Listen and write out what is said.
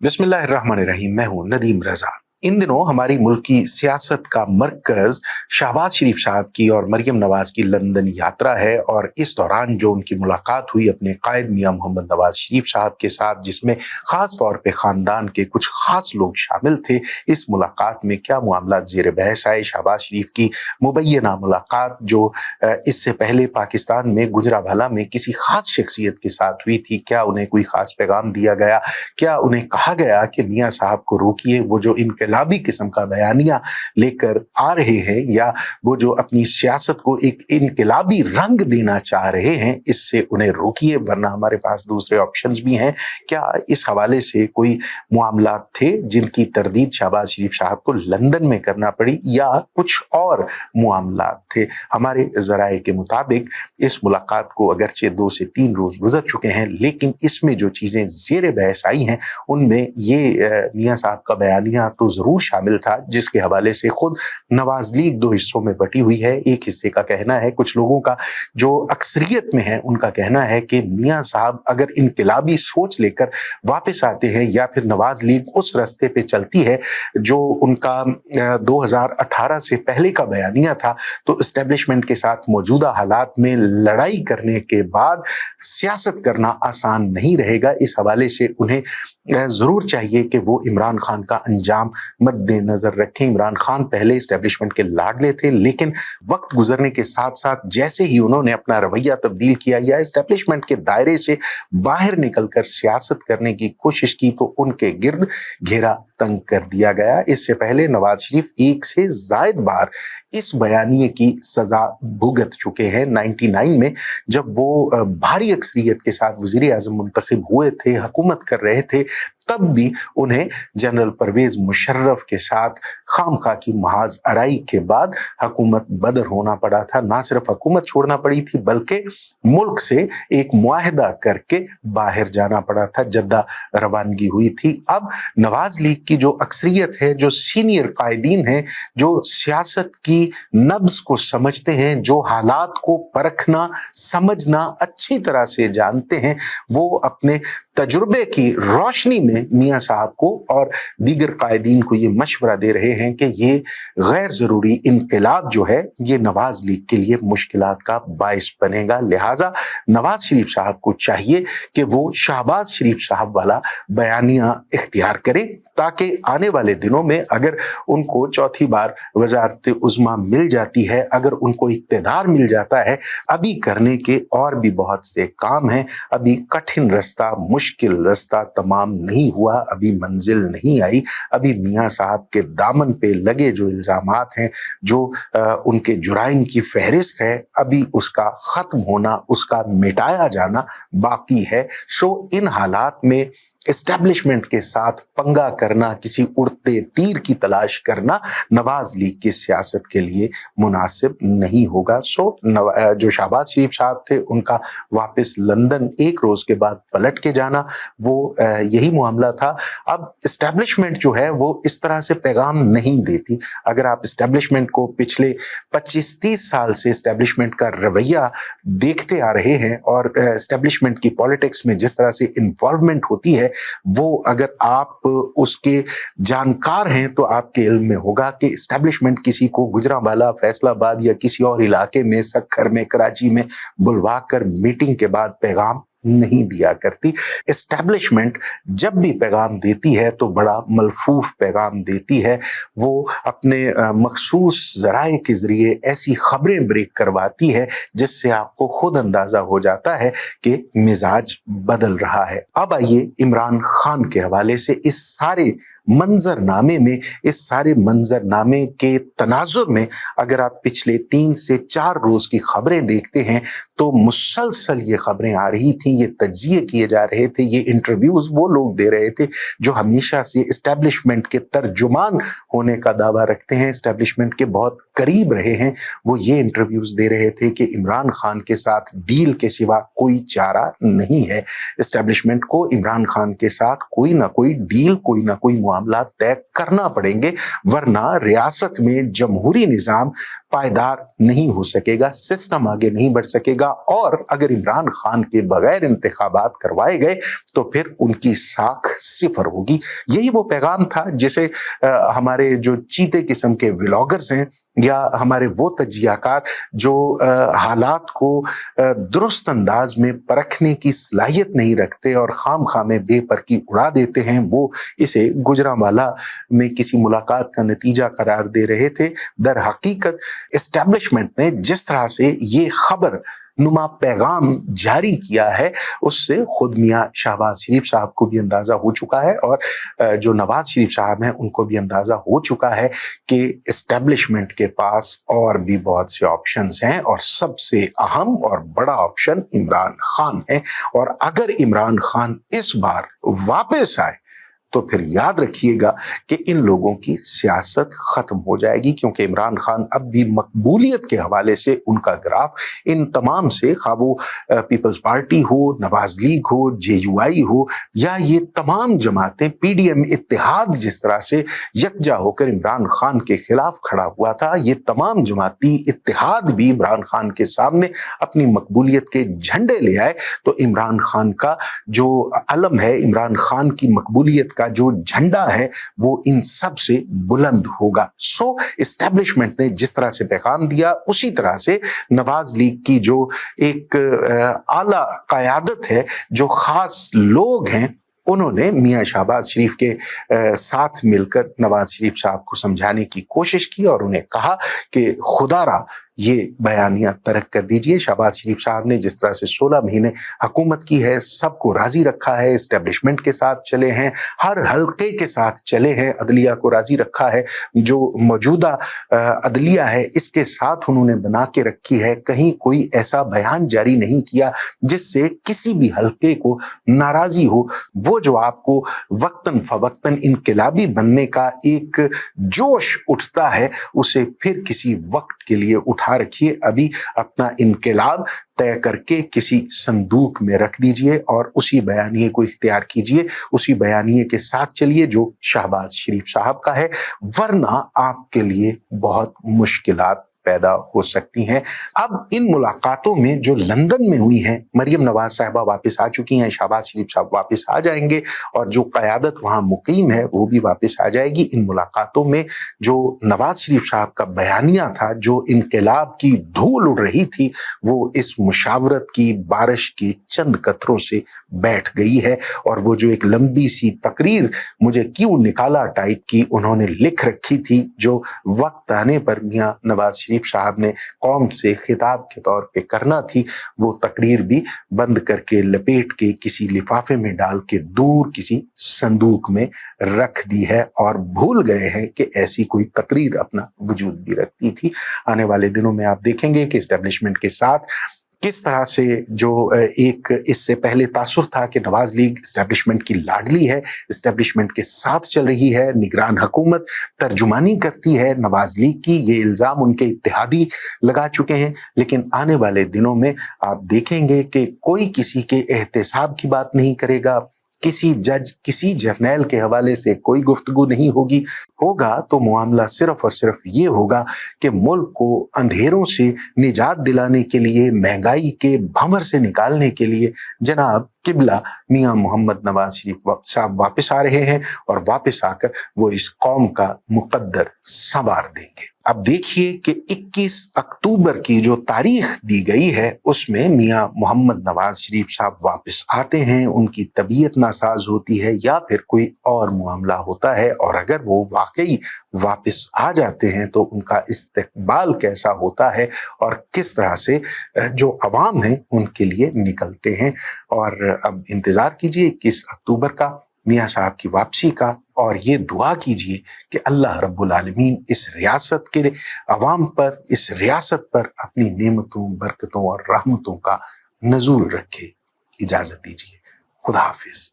बिस्मिल्लाहिर्रहमानिर्रहीम। मैं हूं नदीम रजा। इन दिनों हमारी मुल्क की सियासत का मरकज शहबाज शरीफ साहब की और मरियम नवाज की लंदन यात्रा है, और इस दौरान जो उनकी मुलाकात हुई अपने कायद मियां मोहम्मद नवाज शरीफ साहब के साथ, जिसमें खास तौर पे खानदान के कुछ खास लोग शामिल थे, इस मुलाकात में क्या मामला जेर बहस आए। शहबाज शरीफ की मुबैना मुलाकात जो इससे पहले पाकिस्तान में गुजरावाला में किसी खास शख्सियत के साथ हुई थी, क्या उन्हें कोई खास पैगाम दिया गया? क्या उन्हें कहा गया कि मियां साहब को रोकिए, वो जो इनकलाबी किस्म का बयानिया लेकर आ रहे हैं, या वो जो अपनी सियासत को एक इनकलाबी रंग देना चाह रहे हैं, इससे उन्हें रोकिए, वरना हमारे पास दूसरे ऑप्शंस भी हैं। क्या इस हवाले से कोई मामला थे जिनकी तरदीद शहबाज शरीफ साहब को लंदन में करना पड़ी, या कुछ और मामला थे? हमारे जराए के मुताबिक इस मुलाकात को अगरचे 2 से 3 रोज गुजर चुके हैं, लेकिन इसमें जो चीजें जेर बहस आई हैं उनमें ये मियां साहब का बयानिया तो जरूर शामिल था, जिसके हवाले से खुद नवाज लीग 2 हिस्सों में बटी हुई है। एक हिस्से का कहना है, कुछ लोगों का जो अक्सरियत में है उनका कहना है कि मियां साहब अगर इनकलाबी सोच लेकर वापस आते हैं, या फिर नवाज लीग उस रास्ते पे चलती है जो उनका 2018 से पहले का बयानिया था, तो एस्टेब्लिशमेंट के साथ मौजूदा हालात में लड़ाई करने के बाद सियासत करना आसान नहीं रहेगा। इस हवाले से उन्हें जरूर चाहिए कि वो इमरान खान का अंजाम मद्देनजर रखें। इमरान खान पहले एस्टेब्लिशमेंट के लाडले थे, लेकिन वक्त गुजरने के साथ साथ जैसे ही उन्होंने अपना रवैया तब्दील किया या एस्टेब्लिशमेंट के दायरे से बाहर निकलकर सियासत करने की कोशिश की, तो उनके गिर्द घेरा तंग कर दिया गया। इससे पहले नवाज शरीफ 1 से जायद बार इस बयानिए की सजा भुगत चुके हैं। 99 में जब वो भारी अक्सरियत के साथ वजीर आजम मुंतखब हुए थे, हुकूमत कर रहे थे, तब भी उन्हें जनरल परवेज मुशर्रफ के साथ खामखा की महाज अराई के बाद हुकूमत बदर होना पड़ा था। ना सिर्फ हुकूमत छोड़ना पड़ी थी, बल्कि मुल्क से एक मुआहदा करके बाहर जाना पड़ा था। जद्दा रवानगी हुई थी। अब नवाज लीग की जो अक्सरियत है, जो सीनियर कायदीन हैं, जो सियासत की नब्ज को समझते हैं, जो हालात को परखना समझना अच्छी तरह से जानते हैं, वो अपने तजुर्बे की रोशनी में मियां साहब को और दीगर कायदीन को ये मशवरा दे रहे हैं कि ये गैर जरूरी इनकलाब जो है ये नवाज लीग के लिए मुश्किलात का बायस बनेगा। लिहाजा नवाज शरीफ साहब को चाहिए कि वो शहबाज शरीफ साहब वाला बयानिया इख्तियार करें, ताकि आने वाले दिनों में अगर उनको चौथी बार वजारत उज़्मा मिल जाती है, अगर उनको इक़्तिदार मिल जाता है, अभी करने के और भी बहुत से काम हैं। अभी कठिन रास्ता, मुश्किल रास्ता तमाम नहीं हुआ, अभी मंजिल नहीं आई। अभी मियां साहब के दामन पे लगे जो इल्जामात हैं, जो उनके जुराइम की फहरिस्त है, अभी उसका खत्म होना, उसका मिटाया जाना बाकी है। सो इन हालात में एस्टेब्लिशमेंट के साथ पंगा करना, किसी उड़ते तीर की तलाश करना नवाज लीग की सियासत के लिए मुनासिब नहीं होगा। जो शहबाज शरीफ साहब थे, उनका वापस लंदन 1 रोज के बाद पलट के जाना, वो यही मामला था। अब एस्टेब्लिशमेंट जो है वो इस तरह से पैगाम नहीं देती। अगर आप एस्टेब्लिशमेंट को पिछले 25-30 साल से एस्टेब्लिशमेंट का रवैया देखते आ रहे हैं, और एस्टेब्लिशमेंट की पॉलिटिक्स में जिस तरह से इन्वॉल्वमेंट होती है, वो अगर आप उसके जानकार हैं तो आपके इल्म में होगा कि एस्टेब्लिशमेंट किसी को गुजरांवाला, फैसलाबाद या किसी और इलाके में, सक्खर में, कराची में बुलवा कर मीटिंग के बाद पैगाम नहीं दिया करती। एस्टेब्लिशमेंट जब भी पैगाम देती है तो बड़ा मलफूफ पैगाम देती है। वो अपने मखसूस जराए के जरिए ऐसी खबरें ब्रेक करवाती है जिससे आपको खुद अंदाजा हो जाता है कि मिजाज बदल रहा है। अब आइए इमरान खान के हवाले से इस सारे मंजरनामे में, इस सारे मंजरनामे के तनाजुर में अगर आप पिछले 3 से 4 रोज की खबरें देखते हैं तो मुसलसल ये खबरें आ रही थी, ये तज्जिए किए जा रहे थे, ये इंटरव्यूज वो लोग दे रहे थे जो हमेशा से एस्टेब्लिशमेंट के तर्जुमान होने का दावा रखते हैं, एस्टेब्लिशमेंट के बहुत करीब रहे हैं। वो ये इंटरव्यूज दे रहे थे कि इमरान खान के साथ डील के सिवा कोई चारा नहीं है। एस्टेब्लिशमेंट को इमरान खान के साथ कोई ना कोई डील, कोई ना कोई मामला तय करना पड़ेंगे, वरना रियासत में जमहूरी निजाम पायदार नहीं हो सकेगा, सिस्टम आगे नहीं बढ़ सकेगा। और अगर इमरान खान के बगैर इंतखाबात करवाए गए तो फिर उनकी साख सिफर होगी। यही वो पैगाम था जिसे हमारे जो चीते किस्म के व्लॉगर्स हैं या हमारे वो तजियाकार जो हालात को दुरुस्त अंदाज में परखने की सलाहियत नहीं रखते और खाम खामे बेपरकी उड़ा देते हैं, वो इसे गुजरांवाला में किसी मुलाकात का नतीजा करार दे रहे थे। दर हकीकत एस्टेब्लिशमेंट ने जिस तरह से ये खबर नुमा पैगाम जारी किया है उससे खुद मियां शहबाज शरीफ साहब को भी अंदाजा हो चुका है और जो नवाज शरीफ साहब हैं उनको भी अंदाजा हो चुका है कि एस्टेब्लिशमेंट के पास और भी बहुत से ऑप्शंस हैं और सबसे अहम और बड़ा ऑप्शन इमरान खान है। और अगर इमरान खान इस बार वापस आए तो फिर याद रखिएगा कि इन लोगों की सियासत खत्म हो जाएगी, क्योंकि इमरान खान अब भी मकबूलियत के हवाले से उनका ग्राफ इन तमाम से, खा वो पीपल्स पार्टी हो, नवाज लीग हो, जेयूआई हो या ये तमाम जमातें, पीडीएम इत्तेहाद जिस तरह से यकजा होकर इमरान खान के खिलाफ खड़ा हुआ था, ये तमाम जमाती इत्तेहाद भी इमरान खान के सामने अपनी मकबूलियत के झंडे ले आए तो इमरान खान का जो अलम है, इमरान खान की मकबूलियत का जो झंडा है वो इन सब से बुलंद होगा। सो एस्टेब्लिशमेंट ने जिस तरह से पैगाम दिया उसी तरह से नवाज लीग की जो एक आला क़यादत है, जो खास लोग हैं, उन्होंने मियां शहबाज शरीफ के साथ मिलकर नवाज शरीफ साहब को समझाने की कोशिश की और उन्हें कहा कि खुदारा ये बयानिया तर्क कर दीजिए। शहबाज शरीफ साहब ने जिस तरह से 16 महीने हुकूमत की है, सबको राजी रखा है, एस्टेब्लिशमेंट के साथ चले हैं, हर हल्के के साथ चले हैं, अदलिया को राजी रखा है, जो मौजूदा अदलिया है इसके साथ उन्होंने बना के रखी है, कहीं कोई ऐसा बयान जारी नहीं किया जिससे किसी भी हल्के को नाराजी हो। वो जो आपको वक्तन फवक्तन इनकलाबी बनने का एक जोश उठता है उसे फिर किसी वक्त के लिए उठा रखिए। अभी अपना इनकलाब तय करके किसी संदूक में रख दीजिए और उसी बयानिए को इख्तियार कीजिए, उसी बयानिए के साथ चलिए जो शहबाज शरीफ साहब का है, वरना आपके लिए बहुत मुश्किलात पैदा हो सकती हैं। अब इन मुलाकातों में जो लंदन में हुई हैं, मरियम नवाज साहिबा वापस आ चुकी हैं, शहबाज शरीफ साहब वापस आ जाएंगे और जो क़यादत वहां मुकीम है वो भी वापस आ जाएगी। इन मुलाकातों में जो नवाज शरीफ साहब का बयानिया था, जो इनकलाब की धूल उड़ रही थी, वो इस मुशावरत की बारिश के चंद कतरों से बैठ गई है और वो जो एक लंबी सी तकरीर मुझे क्यों निकाला टाइप की उन्होंने लिख रखी थी, जो वक्त आने पर मियां नवाज शरीफ साहब ने कौम से खिताब के तौर पे करना थी, वो तकरीर भी बंद करके लपेट के किसी लिफाफे में डाल के दूर किसी संदूक में रख दी है और भूल गए हैं कि ऐसी कोई तकरीर अपना वजूद भी रखती थी। आने वाले दिनों में आप देखेंगे कि एस्टेब्लिशमेंट के साथ किस तरह से जो एक इससे पहले तासुर था कि नवाज लीग एस्टेब्लिशमेंट की लाडली है, एस्टेब्लिशमेंट के साथ चल रही है, निगरान हुकूमत तर्जुमानी करती है नवाज लीग की, ये इल्ज़ाम उनके इत्तेहादी लगा चुके हैं। लेकिन आने वाले दिनों में आप देखेंगे कि कोई किसी के एहतसाब की बात नहीं करेगा, किसी जज, किसी जर्नैल के हवाले से कोई गुफ्तगू नहीं होगी। होगा तो मामला सिर्फ और सिर्फ ये होगा कि मुल्क को अंधेरों से निजात दिलाने के लिए, महंगाई के भंवर से निकालने के लिए जनाब किबला मियां मोहम्मद नवाज शरीफ साहब वापस आ रहे हैं और वापस आकर वो इस कौम का मुकद्दर संवार देंगे। अब देखिए कि 21 अक्टूबर की जो तारीख दी गई है उसमें मियां मोहम्मद नवाज शरीफ साहब वापस आते हैं, उनकी तबीयत नासाज होती है या फिर कोई और मामला होता है, और अगर वो वाकई वापस आ जाते हैं तो उनका इस्तकबाल कैसा होता है और किस तरह से जो अवाम है उनके लिए निकलते हैं। और अब इंतजार कीजिए 21 अक्टूबर का, मियां साहब की वापसी का, और ये दुआ कीजिए कि अल्लाह रब्बुल आलमीन इस रियासत के अवाम पर, इस रियासत पर अपनी नेमतों, बरकतों और रहमतों का नज़ूल रखे। इजाजत दीजिए। खुदा हाफिज।